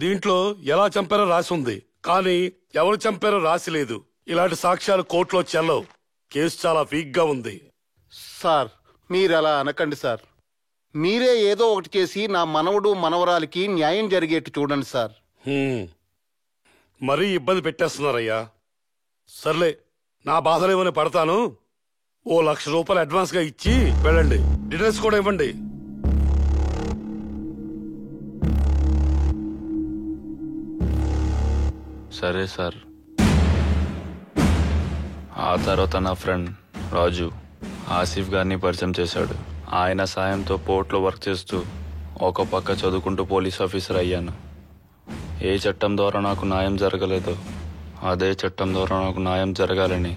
దీంట్లో ఎలా చంపారో రాసి ఉంది, కానీ ఎవరు చంపారో రాసి లేదు. ఇలాంటి సాక్ష్యాలు కోర్టులో చెల్లవు. కేసు చాలా వీక్ గా ఉంది. సార్ మీరు అలా అనకండి సార్. మీరే ఏదో ఒకటి చేసి నా మనవడు మనవరాలికి న్యాయం జరిగేట్టు చూడండి సార్. మరీ ఇబ్బంది పెట్టేస్తున్నారయ్యా. సర్లే, నా బాధలేమని పడతాను. ఓ ₹1,00,000 అడ్వాన్స్ గా ఇచ్చి వెళ్ళండి. డీటెయిల్స్ కూడా ఇవ్వండి. సరే సార్. ఆ తర్వాత నా ఫ్రెండ్ రాజు ఆసిఫ్ గారిని పరిచయం చేశాడు. ఆయన సాయంతో పోర్ట్లో వర్క్ చేస్తూ ఒక పక్క చదువుకుంటూ పోలీస్ ఆఫీసర్ అయ్యాను. ఏ చట్టం ద్వారా నాకు న్యాయం జరగలేదో అదే చట్టం ద్వారా నాకు న్యాయం జరగాలని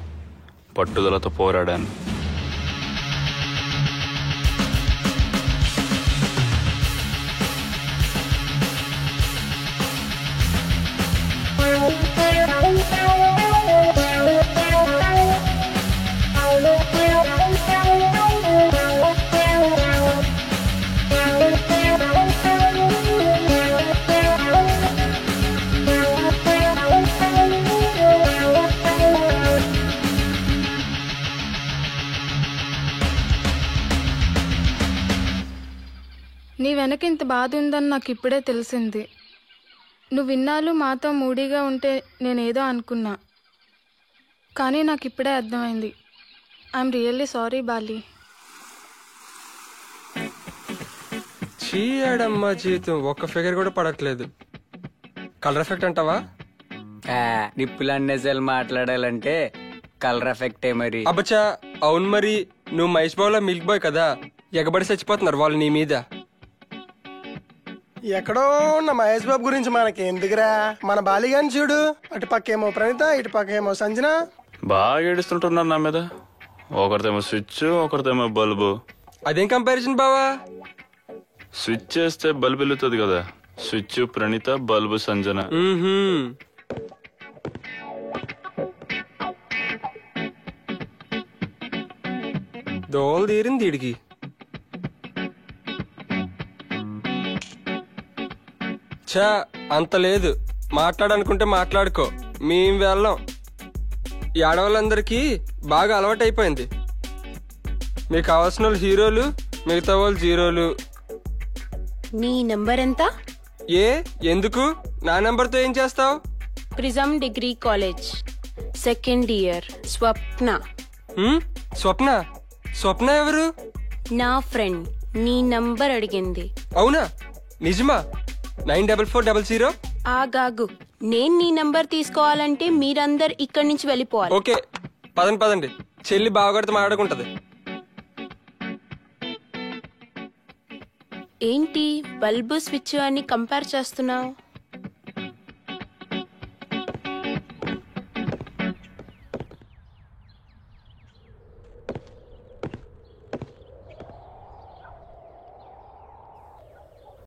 పట్టుదలతో పోరాడాను. నీ వెనక ఇంత బాధ ఉందని నాకు ఇప్పుడే తెలిసింది. నువ్వు ఇన్నాళ్ళు మాతో మూడీగా ఉంటే నేనేదో అనుకున్నా, కానీ నాకు ఇప్పుడే అర్థమైంది. I'm really sorry Bali. చీయడమ్మా జీవితం, ఒక్క ఫిగర్ కూడా పడట్లేదు. కలర్ ఎఫెక్ట్ అంటావా? నిప్పులన్నేసార్లు మాట్లాడాలంటే కలర్ ఎఫెక్టే మరి. అబ్బచా అవును మరి. నువ్వు మహేష్ బాబులో మిల్క్ బాయ్ కదా, ఎగబడి చచ్చిపోతున్నారు వాళ్ళు నీ మీద. ఎక్కడో ఉన్న మహేష్ బాబు గురించి మనకి ఎందుకురా, మన బాలిగాని చూడు. అటు పక్కేమో ప్రణీత, ఇటు పక్కేమో సంజన. బాగా ఏడుస్తుంటున్నారు నా మీద. ఒకరిదేమో స్విచ్, ఒకరిదేమో బల్బు. అదేం కంపారిజన్ బావా? స్విచ్ చేస్తే బల్బు వెలుగుతుంది కదా. Switch Praneetha, bulb Sanjana. దోలు తీరింది వీడికి. చా అంత లేదు, మాట్లాడనుకుంటే మాట్లాడుకో. మేం వెళ్ళం. ఈ ఆడవాళ్ళందరికీ బాగా అలవాటు అయిపోయింది. మీకు కావాల్సిన వాళ్ళు హీరోలు, మిగతా వాళ్ళు జీరోలు. నీ నెంబర్ ఎంత? ఎందుకు? నా నెంబర్తో ఏం చేస్తావు? Prism degree college second year Swapna. Swapna? Swapna ఎవరు? నా ఫ్రెండ్. నీ నంబర్ అడిగింది. అవునా? నిజమా? 9440. ఆగాగు, నేను నీ నంబర్ తీసుకోవాలంటే మీరందరు ఇక్కడి నుంచి వెళ్ళిపోవాలి. ఓకే పదండి. చెల్లి బావగారితో మాట్లాడుకుంటది. ఏంటి బల్బు స్విచ్ అని కంపేర్ చేస్తున్నావు?